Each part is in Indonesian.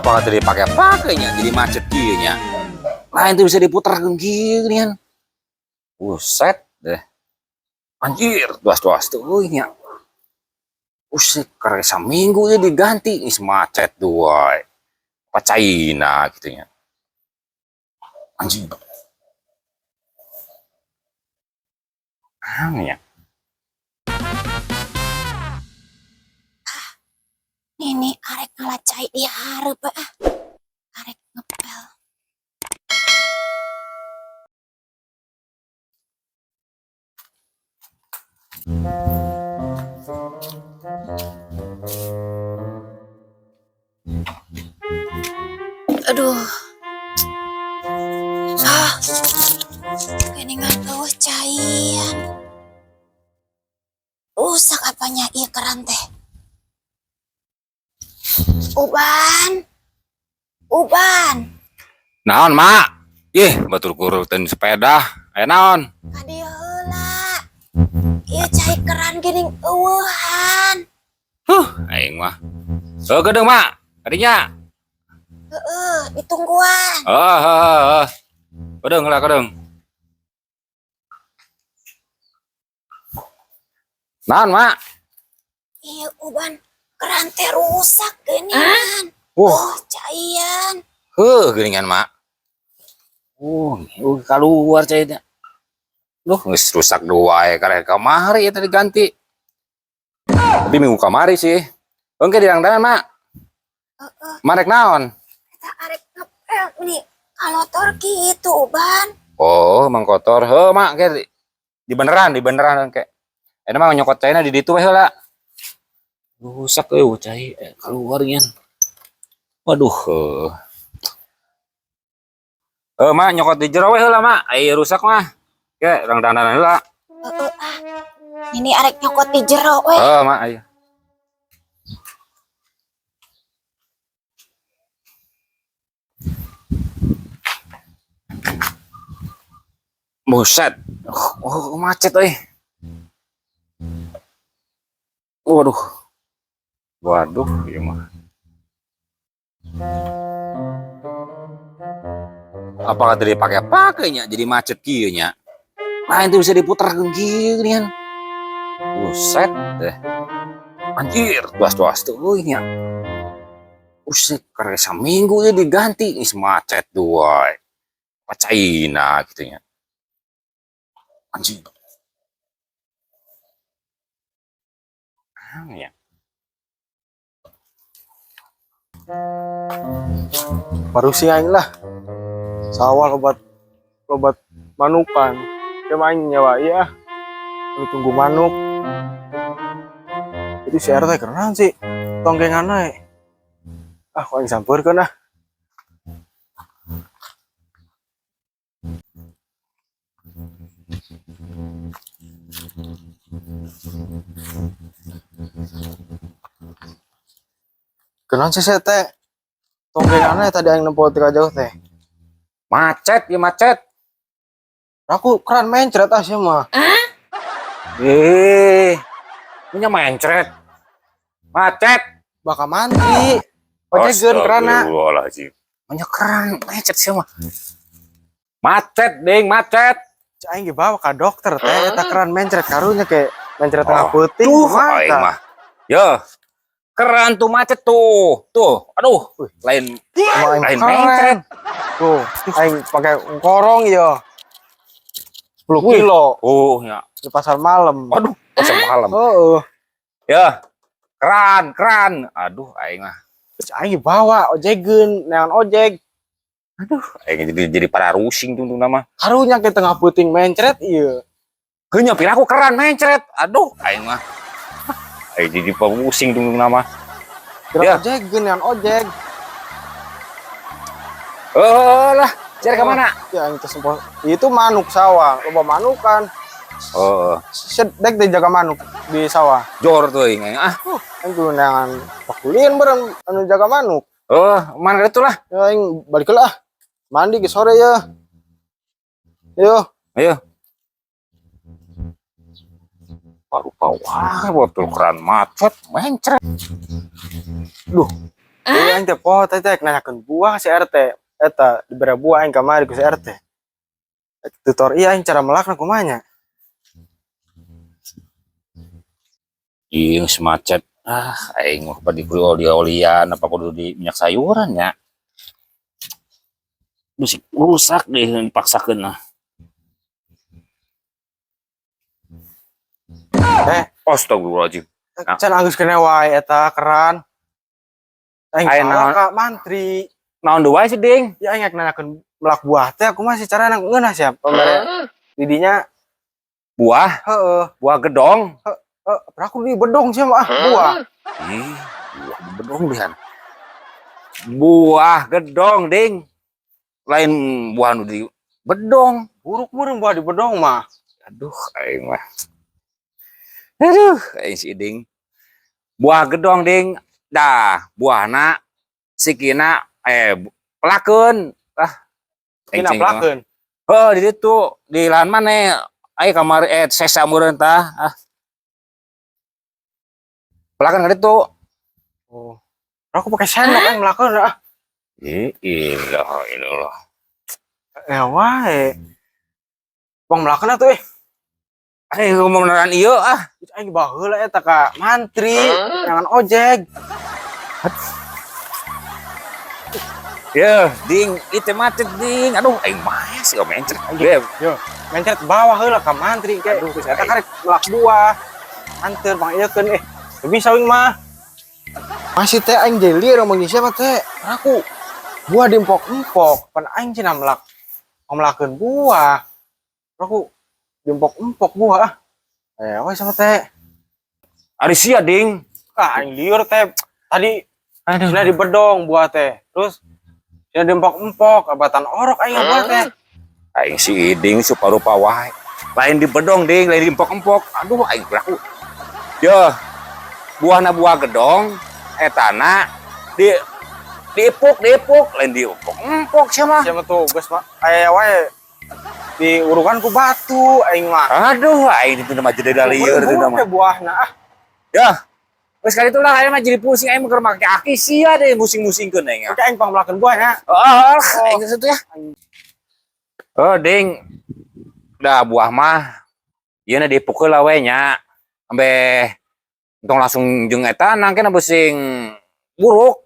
Apakah tadi pakai-pakainya jadi macet kieunya. Lain tuh bisa diputarkan kieu ginian. Buset deh. Anjir, tuas-tuas tuh ini ya. Buset, karena seminggu ya diganti nih macet dua. Apa China gitu ya. Anjir. Ya. Ini arek ngalacai di hareup arek ngepel. Aduh. Geningan eueuh caian. Rusak apanya ieu keran teh? Uban. Naon, Mak? Batur kurutin sepeda. Aya naon? Kadieu heula. Ieu cai keran geuning eueuhan. Aing mah. Gedeng, Mak. Kadinya. Ditungguan. Gedeng lah, gedeng. Naon, Mak? Ieu uban keran teh rusak geuningan. Caian. Geuningan, Mak. Keluar cairnya. Geus rusak dua karek kamari eta diganti. Tapi minggu kamari sih. Engke dirangdangan, Mak. Marek naon? Eta arek ngepel nih. Kalotor gitu uban. Mang kotor. Mak, ke di beneran ke. Eta mah nyokot caina di ditu we heula. Rusak euy cai keluar nyen. Waduh. Mak nyokot di jero we heula, Mak. Ai rusak mah. Ke rangdangan heula. Ini arek nyokot di jero we. Mak aya. Buset. Macet euy. Waduh, ieu mah. Apakah tadi pakai-pakainya jadi macet kieu nya. Lain tuh bisa diputarkeun kieu ginian. Buset deh. Anjir, tuas-tuas tuh nya. Buset, karena seminggu ya diganti nih macet dua. Apa China gitu ya. Anjir. Ya. Baru sih aing lah sawah lobat manukan kemain nyawa ya tunggu manuk itu si RT keren sih tonggengan naik kok aing sampeurkeun ah. Kenaon sih saya teh tonggengannya tadi yang nempo tika jauh teh Macet ya macet. aku keran mencret ah sih mah Punya mencret. Macet. bakal mandi ojegeun kerana Astagfirullahaladzim. Punya keran mencret sih mah. Macet, ding, macet. aing ge bawa ka dokter teh eta keran mencret karunya ke mencret tengah peuting Aing mah. Yo. Keran tuh macet tuh. Aduh, lain mencret. Tuh, aing pakai korong ya. 10 kilo. Ya. Di pasar malam. Aduh, pasar malam. Ya. Keran. Aduh, aing mah. Terus aing bawa ojegeun neangan ojek. Aduh, aing jadi para rusing tuh nama. Karunya ke tengah puting mencret ieu. Heuh nyopir aku keran mencret. Aduh, aing mah. Aing jadi pusing tuh nama. Gerak ojegeun neangan ojek. Lah, cari ke mana? Ya aing tersempol. Itu manuk sawah, loba manuk kan. Sedek deh jaga manuk di sawah. Jor tuh aing. Aing kudu neangan pakulian bareng anu jaga manuk. Mana itu lah? Ya aing balik lah. Mandi ke sore ya. Ayo. Paru-paru waktu keran macet mencret. Duh, Iya aing teh poho teh nanyakeun buah si RT. Eta dibere buah aing kamari ku si RT. Tutor iya aing cara melakna kumaha nya. Iya semacet. Aing mah pada di oli-olian apa kudu di minyak sayuran ya. Musik rusak deh dipaksakeun nah. Astagfirullahaladzim. Can agus kene wae eta keran. Aing Aya salah naon? ka mantri. Naon deui wae sih ding? Ya aing nanyakeun melak buah teh aku masih cara ngeunah sia pembere didinya. Buah, Heeh. buah gedong. Aku di bedong sih mah buah. Ih, buah di bedong deh. Buah gedong ding. Lain buah nu di bedong. Buruk meureun buah di bedong mah. Aduh, aing mah. Aduh, aing si ding. Buah gedong ding. Dah, buahna sikina pelakeun. Kina pelakeun. Di ditu di lahan mana? Aya kamar sesa meureun tah. Pelakeun ka ditu. Oh. Aku pakai sendok aing melakeun Ilah. wae. Bang melakeun atuh Aing ngomong beneran ieu aing baheula eta ka mantri, jangan ojek. Ya, ding, itu macet ding. Aduh, aing mah sih om encret. Yo, mencret bawah heula ka mantri ke. Aduh, Eta karek melak buah. Anteur bang ieukeun bisa wing mah. Masih teh aing jelir ngomong siapa teh? Aku buah diempok-empok, pan aing cenah melakeun buah. Aku diempok-empok buah. Wes sama teh. Ari sia ding. Aing liur teh. Tadi sudah di bedong buah teh. Terus sudah diempok-empok, abatan orok aing buah teh. Aing si ding supa-rupa wae. Lain di bedong ding, lain di empok-empok. Aduh, aing beraku. Yo, buahna buah gedong, etana diepuk, lain di empok-empok siapa? Siapa tuh, geus mah aya wae diurukan ku batu aing mah. Aduh, aing itu mah jadi lieur itu mah. Buahna Ya. Wes kali itu lah aing mah jadi pusing aing keur make aki sia deh musing-musingkeun aing. Oke aing pangmelakeun buahnya. Aing situ ya. Ding. Dah buah mah ieu na dipuk heula we nya. Ambe tong langsung jeung eta nangkena busing buruk.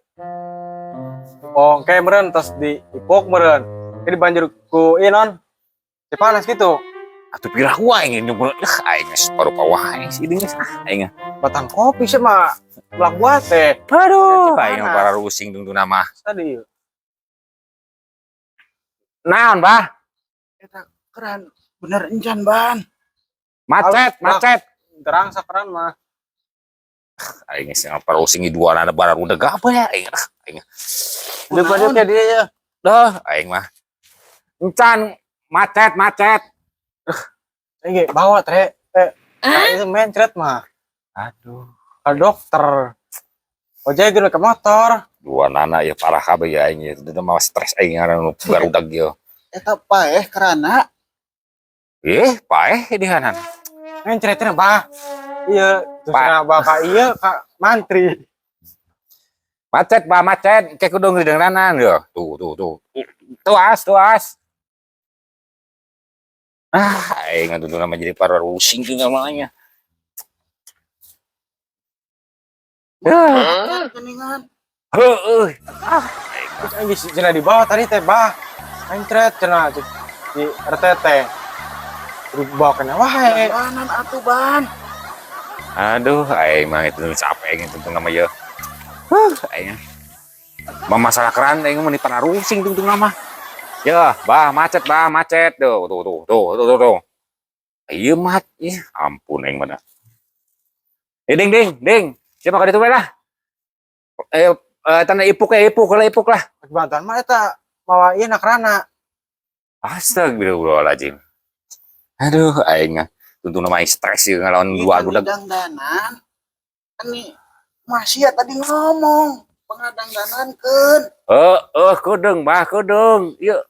Oh, kayak meureun tos diipuk meureun. Jadi banjur ku ieu non. Panas gitu. Atuh pirah wae aing nyumpul aing geus parupa wae si ding aing. Batang kopi sih mah melak buah teh. Aduh, aing para rusing tungtuna mah. Tadi Naon, Bah? eta keran bener encan ban. Macet. Terang sakeran mah. Aing geus para rusing di dua na barar udah apa ya aing. Depan dia ya. Dah, aing mah. Encan macet. Aing bawa teh. Itu mencret mah. Aduh. Ke dokter. Ojek ke motor. Dua nana ya parah kabeh ya aing itu mah stres aing ngaran barudag ieu. Eta paeh karana Paeh di hanan. Mencretnya bah. Iya, terus bapak iya Kak Mantri. Macet, Pak, macet. Kayak kudu ngedengeranan ya. Tuh. Tuas. Aing ngadu nama jadi para rusing tuh namanya. geningan. Heueuh. Terus aing geus cenah di bawah tadi teh bah. Mencret cenah di RTT. Terus bawa kena wae. Banan atuh ban. Aduh, aing mah itu capek aing itu nama ya. Aing. Masalah keran aing mah di para rusing tuh nama. Ya, macet. Tuh. Ieu mat, ampun aing mah. Ding. Siapa ka ditu we lah? Tanda ipuk lah. Bantuan mah eta mawa ieu nakrana. Astagfirullahaladzim. Aduh, aing tuntung nama stres sih ngelawan dua budak. Dangdanan. Ani masih tadi ngomong pengadangdanankeun. Kudung. Yuk.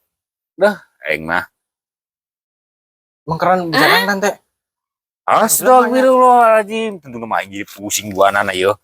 Dah, aing mah. Mengkeran bisa dangdan teh. Astagfirullahaladzim. Tuntung nama aing jadi pusing dua nana yo.